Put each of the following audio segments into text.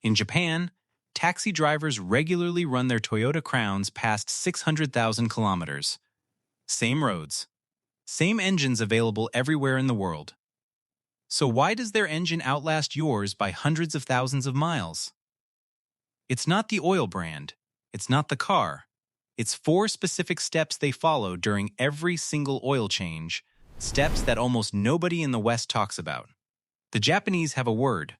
In Japan, taxi drivers regularly run their Toyota Crowns past 600,000 kilometers. Same roads, same engines available everywhere in the world. So why does their engine outlast yours by hundreds of thousands of miles? It's not the oil brand. It's not the car. It's 4 specific steps they follow during every single oil change, steps that almost nobody in the West talks about. The Japanese have a word,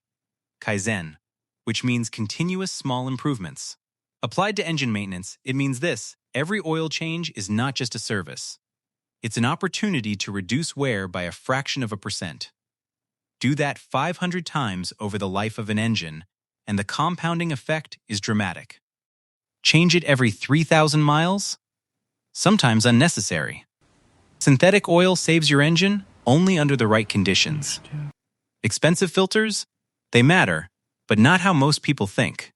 Kaizen, which means continuous small improvements. Applied to engine maintenance, it means this: every oil change is not just a service. It's an opportunity to reduce wear by a fraction of a percent. Do that 500 times over the life of an engine, and the compounding effect is dramatic. Change it every 3,000 miles? Sometimes unnecessary. Synthetic oil saves your engine only under the right conditions. Expensive filters? They matter, but not how most people think.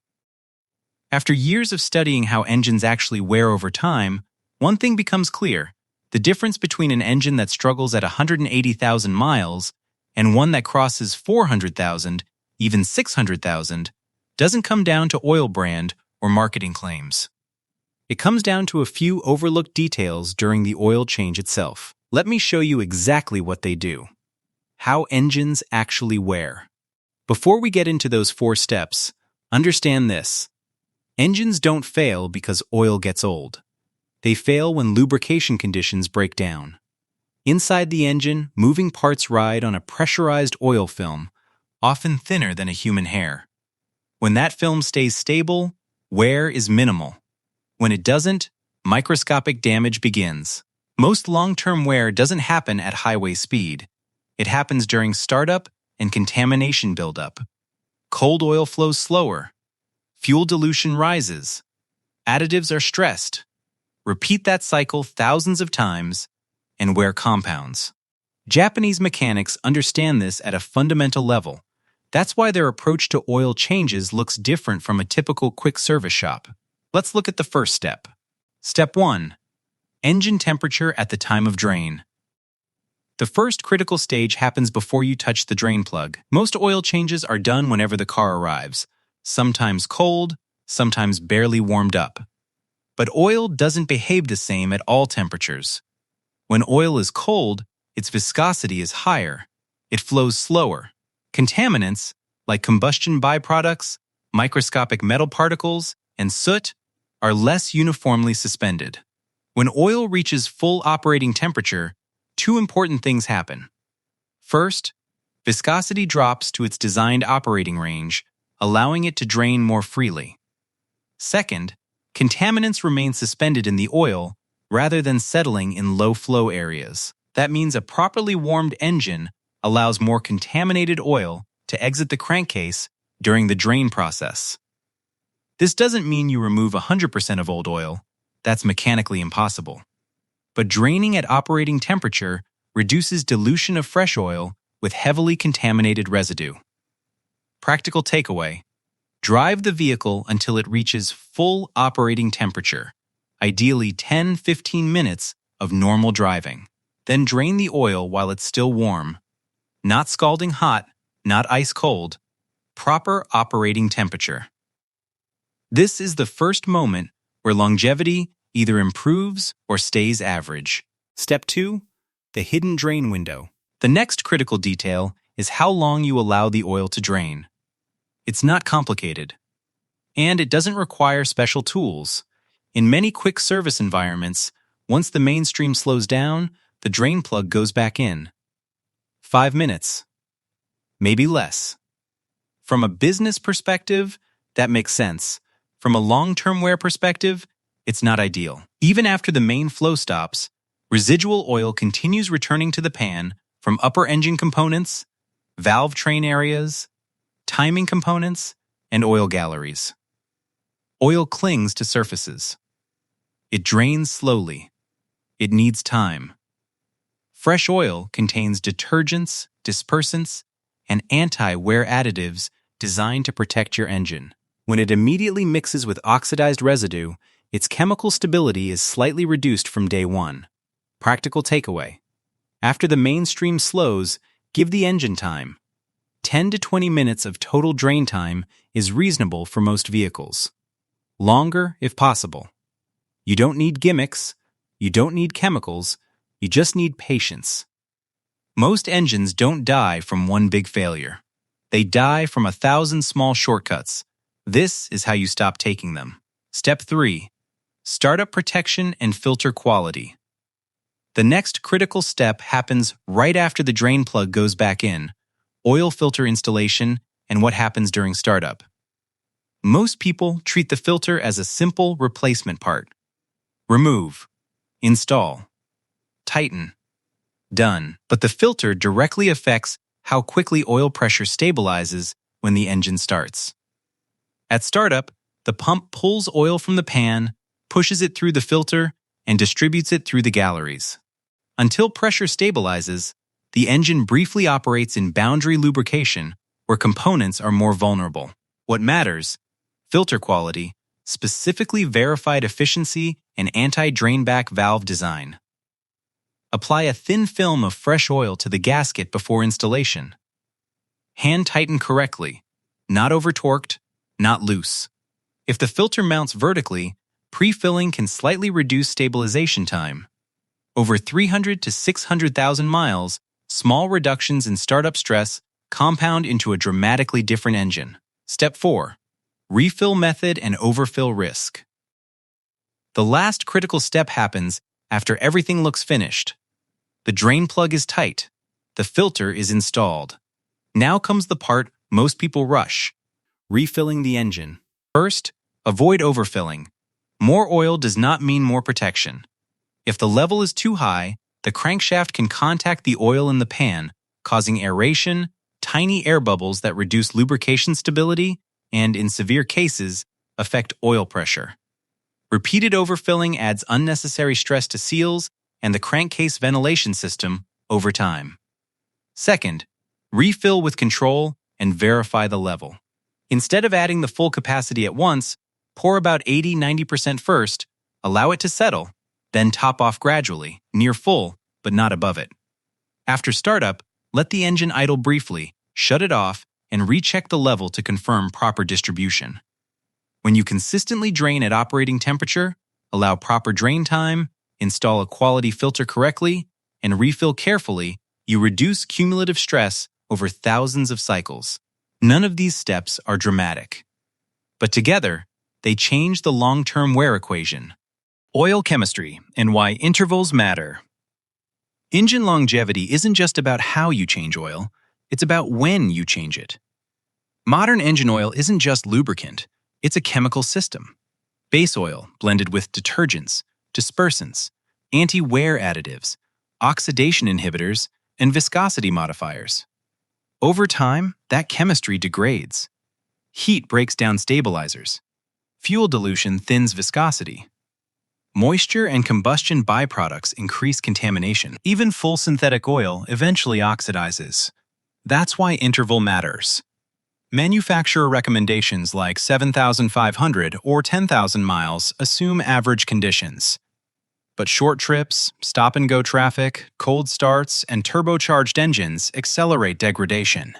After years of studying how engines actually wear over time, one thing becomes clear: the difference between an engine that struggles at 180,000 miles and one that crosses 400,000, even 600,000, doesn't come down to oil brand or marketing claims. It comes down to a few overlooked details during the oil change itself. Let me show you exactly what they do. How engines actually wear. Before we get into those 4 steps, understand this: engines don't fail because oil gets old. They fail when lubrication conditions break down. Inside the engine, moving parts ride on a pressurized oil film, often thinner than a human hair. When that film stays stable, wear is minimal. When it doesn't, microscopic damage begins. Most long-term wear doesn't happen at highway speed. It happens during startup and contamination buildup. Cold oil flows slower. Fuel dilution rises. Additives are stressed. Repeat that cycle thousands of times, and wear compounds. Japanese mechanics understand this at a fundamental level. That's why their approach to oil changes looks different from a typical quick service shop. Let's look at the first step. Step 1. Engine temperature at the time of drain. The first critical stage happens before you touch the drain plug. Most oil changes are done whenever the car arrives, sometimes cold, sometimes barely warmed up. But oil doesn't behave the same at all temperatures. When oil is cold, its viscosity is higher. It flows slower. Contaminants, like combustion byproducts, microscopic metal particles, and soot, are less uniformly suspended. When oil reaches full operating temperature, 2 important things happen. First, viscosity drops to its designed operating range, allowing it to drain more freely. Second, contaminants remain suspended in the oil rather than settling in low-flow areas. That means a properly warmed engine allows more contaminated oil to exit the crankcase during the drain process. This doesn't mean you remove 100% of old oil. That's mechanically impossible. But draining at operating temperature reduces dilution of fresh oil with heavily contaminated residue. Practical takeaway: drive the vehicle until it reaches full operating temperature, ideally 10-15 minutes of normal driving. Then drain the oil while it's still warm. Not scalding hot, not ice cold. Proper operating temperature. This is the first moment where longevity either improves or stays average. Step 2. The hidden drain window. The next critical detail is how long you allow the oil to drain. It's not complicated. And it doesn't require special tools. In many quick service environments, once the mainstream slows down, the drain plug goes back in. 5 minutes. Maybe less. From a business perspective, that makes sense. From a long-term wear perspective, it's not ideal. Even after the main flow stops, residual oil continues returning to the pan from upper engine components, valve train areas, timing components, and oil galleries. Oil clings to surfaces. It drains slowly. It needs time. Fresh oil contains detergents, dispersants, and anti-wear additives designed to protect your engine. When it immediately mixes with oxidized residue, its chemical stability is slightly reduced from day one. Practical takeaway: after the mainstream slows, give the engine time. 10 to 20 minutes of total drain time is reasonable for most vehicles. Longer, if possible. You don't need gimmicks, you don't need chemicals, you just need patience. Most engines don't die from one big failure. They die from 1,000 small shortcuts. This is how you stop taking them. Step 3. Startup protection and filter quality. The next critical step happens right after the drain plug goes back in, oil filter installation, and what happens during startup. Most people treat the filter as a simple replacement part. Remove, install, tighten, done. But the filter directly affects how quickly oil pressure stabilizes when the engine starts. At startup, the pump pulls oil from the pan, pushes it through the filter, and distributes it through the galleries. Until pressure stabilizes, the engine briefly operates in boundary lubrication where components are more vulnerable. What matters? Filter quality, specifically verified efficiency, and anti-drainback valve design. Apply a thin film of fresh oil to the gasket before installation. Hand tighten correctly, not over-torqued, not loose. If the filter mounts vertically, pre-filling can slightly reduce stabilization time. Over 300 to 600,000 miles, small reductions in startup stress compound into a dramatically different engine. Step 4. Refill method and overfill risk. The last critical step happens after everything looks finished. The drain plug is tight. The filter is installed. Now comes the part most people rush: refilling the engine. First, avoid overfilling. More oil does not mean more protection. If the level is too high, the crankshaft can contact the oil in the pan, causing aeration, tiny air bubbles that reduce lubrication stability, and, in severe cases, affect oil pressure. Repeated overfilling adds unnecessary stress to seals and the crankcase ventilation system over time. Second, refill with control and verify the level. Instead of adding the full capacity at once, pour about 80–90% first, allow it to settle, then top off gradually, near full, but not above it. After startup, let the engine idle briefly, shut it off, and recheck the level to confirm proper distribution. When you consistently drain at operating temperature, allow proper drain time, install a quality filter correctly, and refill carefully, you reduce cumulative stress over thousands of cycles. None of these steps are dramatic, but together, they change the long-term wear equation. Oil chemistry and why intervals matter. Engine longevity isn't just about how you change oil, it's about when you change it. Modern engine oil isn't just lubricant, it's a chemical system. Base oil blended with detergents, dispersants, anti-wear additives, oxidation inhibitors, and viscosity modifiers. Over time, that chemistry degrades. Heat breaks down stabilizers. Fuel dilution thins viscosity. Moisture and combustion byproducts increase contamination. Even full synthetic oil eventually oxidizes. That's why interval matters. Manufacturer recommendations like 7,500 or 10,000 miles assume average conditions. But short trips, stop-and-go traffic, cold starts, and turbocharged engines accelerate degradation.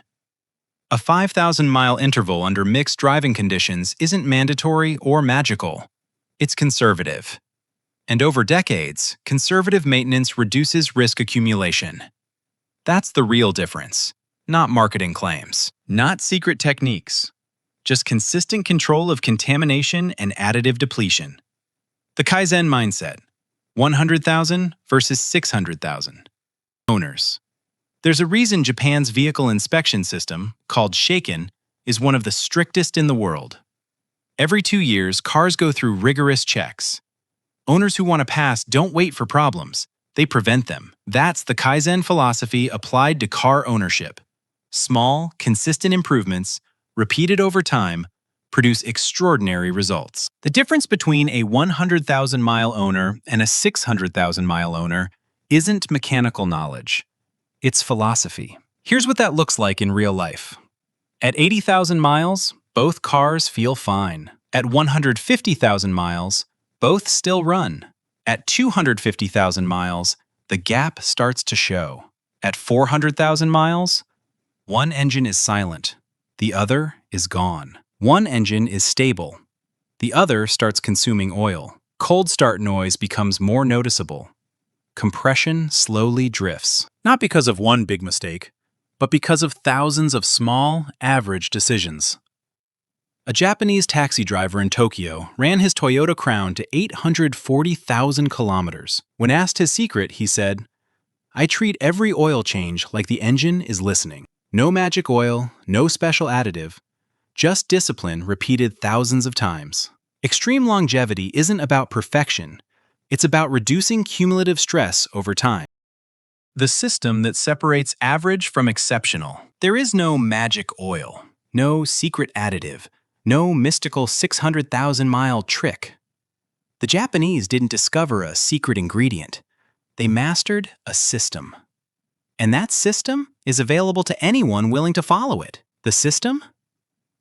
A 5,000-mile interval under mixed driving conditions isn't mandatory or magical. It's conservative. And over decades, conservative maintenance reduces risk accumulation. That's the real difference. Not marketing claims, not secret techniques, just consistent control of contamination and additive depletion. The Kaizen mindset: 100,000 versus 600,000. Owners. There's a reason Japan's vehicle inspection system, called Shaken, is one of the strictest in the world. Every 2 years, cars go through rigorous checks. Owners who want to pass don't wait for problems, they prevent them. That's the Kaizen philosophy applied to car ownership. Small, consistent improvements, repeated over time, produce extraordinary results. The difference between a 100,000-mile owner and a 600,000-mile owner isn't mechanical knowledge. It's philosophy. Here's what that looks like in real life. At 80,000 miles, both cars feel fine. At 150,000 miles, both still run. At 250,000 miles, the gap starts to show. At 400,000 miles, One engine is silent. The other is gone. One engine is stable. The other starts consuming oil. Cold start noise becomes more noticeable. Compression slowly drifts. Not because of one big mistake, but because of thousands of small, average decisions. A Japanese taxi driver in Tokyo ran his Toyota Crown to 840,000 kilometers. When asked his secret, he said, "I treat every oil change like the engine is listening. No magic oil, no special additive, just discipline repeated thousands of times." Extreme longevity isn't about perfection. It's about reducing cumulative stress over time. The system that separates average from exceptional. There is no magic oil, no secret additive, no mystical 600,000-mile trick. The Japanese didn't discover a secret ingredient. They mastered a system. And that system is available to anyone willing to follow it. The system?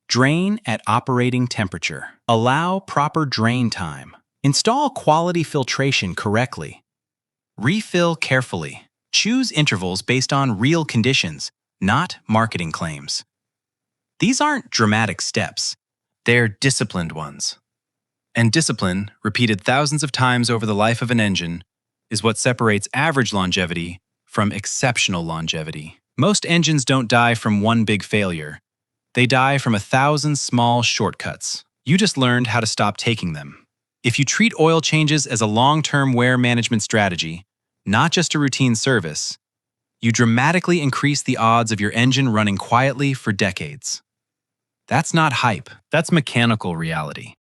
Drain at operating temperature. Allow proper drain time. Install quality filtration correctly. Refill carefully. Choose intervals based on real conditions, not marketing claims. These aren't dramatic steps. They're disciplined ones. And discipline, repeated thousands of times over the life of an engine, is what separates average longevity from exceptional longevity. Most engines don't die from one big failure. They die from 1,000 small shortcuts. You just learned how to stop taking them. If you treat oil changes as a long-term wear management strategy, not just a routine service, you dramatically increase the odds of your engine running quietly for decades. That's not hype. That's mechanical reality.